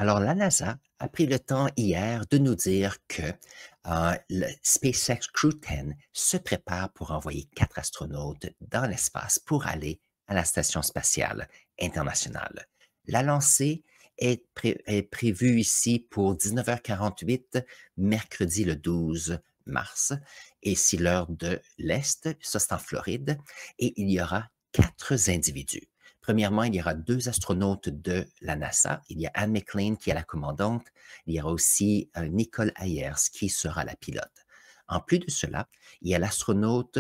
Alors, la NASA a pris le temps hier de nous dire que le SpaceX Crew 10 se prépare pour envoyer 4 astronautes dans l'espace pour aller à la Station spatiale internationale. La lancée est prévue ici pour 19h48, mercredi le 12 mars, et c'est l'heure de l'Est, ça c'est en Floride, et il y aura 4 individus. Premièrement, il y aura 2 astronautes de la NASA. Il y a Anne McClain qui est la commandante. Il y aura aussi Nicole Ayers qui sera la pilote. En plus de cela, il y a l'astronaute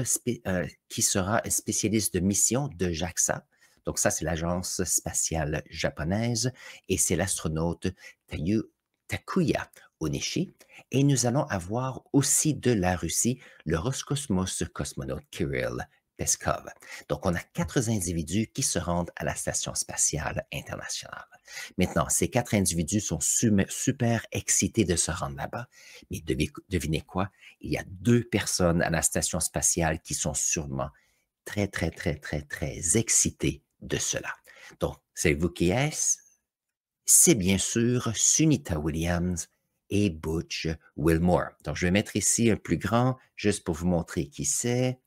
qui sera un spécialiste de mission de JAXA. Donc ça, c'est l'agence spatiale japonaise et c'est l'astronaute Takuya Onishi. Et nous allons avoir aussi de la Russie le Roscosmos cosmonaute Kirill Peskov. Donc, on a 4 individus qui se rendent à la Station spatiale internationale. Maintenant, ces 4 individus sont super excités de se rendre là-bas, mais devinez quoi? Il y a 2 personnes à la Station spatiale qui sont sûrement très excitées de cela. Donc, savez-vous qui est-ce? C'est bien sûr Sunita Williams et Butch Wilmore. Donc, je vais mettre ici un plus grand, juste pour vous montrer qui c'est.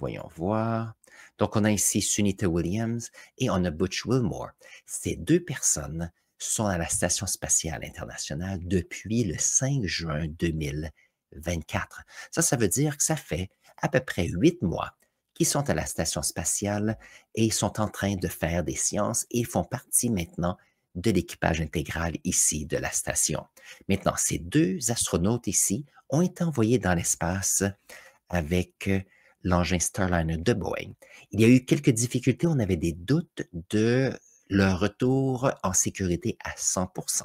Voyons voir. Donc, on a ici Sunita Williams et on a Butch Wilmore. Ces 2 personnes sont à la Station spatiale internationale depuis le 5 juin 2024. Ça veut dire que ça fait à peu près 8 mois qu'ils sont à la Station spatiale et ils sont en train de faire des sciences et font partie maintenant de l'équipage intégral ici de la station. Maintenant, ces 2 astronautes ici ont été envoyés dans l'espace avec l'engin Starliner de Boeing. Il y a eu quelques difficultés, on avait des doutes de leur retour en sécurité à 100%.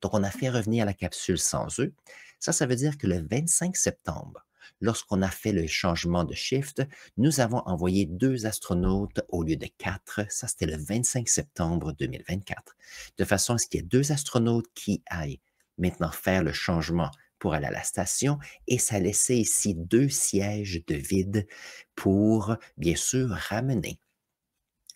Donc, on a fait revenir la capsule sans eux. Ça veut dire que le 25 septembre, lorsqu'on a fait le changement de shift, nous avons envoyé 2 astronautes au lieu de 4. Ça, c'était le 25 septembre 2024. De façon à ce qu'il y ait 2 astronautes qui aillent maintenant faire le changement pour aller à la station et ça laissait ici 2 sièges de vide pour, bien sûr, ramener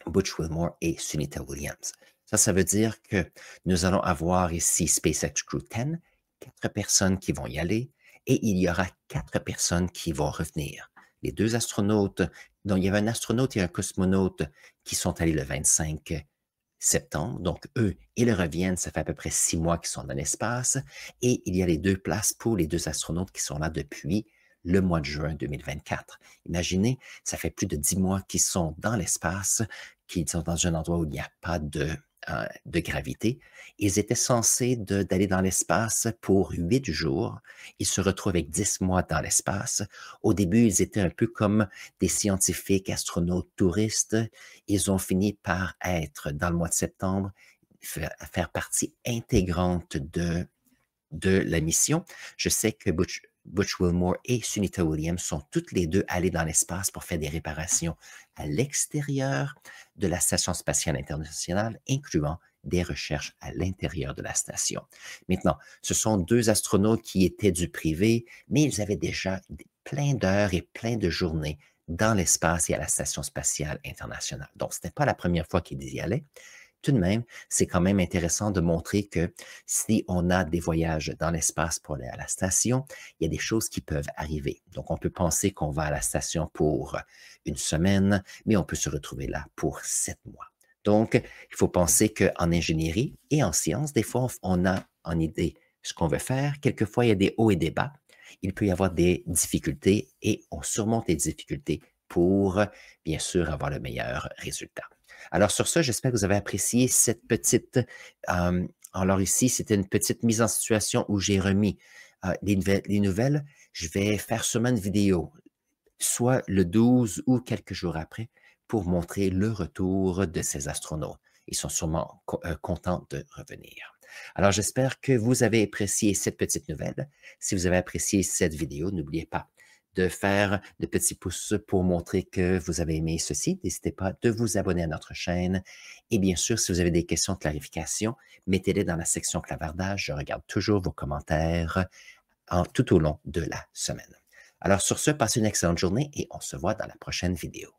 Butch Wilmore et Sunita Williams. Ça veut dire que nous allons avoir ici SpaceX Crew 10, 4 personnes qui vont y aller et il y aura 4 personnes qui vont revenir. Les 2 astronautes, donc il y avait un astronaute et un cosmonaute qui sont allés le 25 septembre. Donc, eux, ils reviennent, ça fait à peu près 6 mois qu'ils sont dans l'espace. Et il y a les 2 places pour les 2 astronautes qui sont là depuis le mois de juin 2024. Imaginez, ça fait plus de 10 mois qu'ils sont dans l'espace, qu'ils sont dans un endroit où il n'y a pas de gravité. Ils étaient censés d'aller dans l'espace pour 8 jours. Ils se retrouvent avec 10 mois dans l'espace. Au début, ils étaient un peu comme des scientifiques, astronautes, touristes. Ils ont fini par être, dans le mois de septembre, faire partie intégrante de la mission. Je sais que Butch Wilmore et Sunita Williams sont toutes les deux allées dans l'espace pour faire des réparations à l'extérieur de la Station spatiale internationale, incluant des recherches à l'intérieur de la station. Maintenant, ce sont 2 astronautes qui étaient du privé, mais ils avaient déjà plein d'heures et plein de journées dans l'espace et à la Station spatiale internationale. Donc, ce n'était pas la première fois qu'ils y allaient. Tout de même, c'est quand même intéressant de montrer que si on a des voyages dans l'espace pour aller à la station, il y a des choses qui peuvent arriver. Donc, on peut penser qu'on va à la station pour une semaine, mais on peut se retrouver là pour 7 mois. Donc, il faut penser qu'en ingénierie et en sciences, des fois, on a en idée ce qu'on veut faire. Quelquefois, il y a des hauts et des bas. Il peut y avoir des difficultés et on surmonte les difficultés pour, bien sûr, avoir le meilleur résultat. Alors sur ça, j'espère que vous avez apprécié cette petite... alors ici, c'était une petite mise en situation où j'ai remis les nouvelles. Je vais faire sûrement une vidéo, soit le 12 ou quelques jours après, pour montrer le retour de ces astronautes. Ils sont sûrement contents de revenir. Alors j'espère que vous avez apprécié cette petite nouvelle. Si vous avez apprécié cette vidéo, n'oubliez pas de faire de petits pouces pour montrer que vous avez aimé ceci. N'hésitez pas de vous abonner à notre chaîne. Et bien sûr, si vous avez des questions de clarification, mettez-les dans la section clavardage. Je regarde toujours vos commentaires tout au long de la semaine. Alors sur ce, passez une excellente journée et on se voit dans la prochaine vidéo.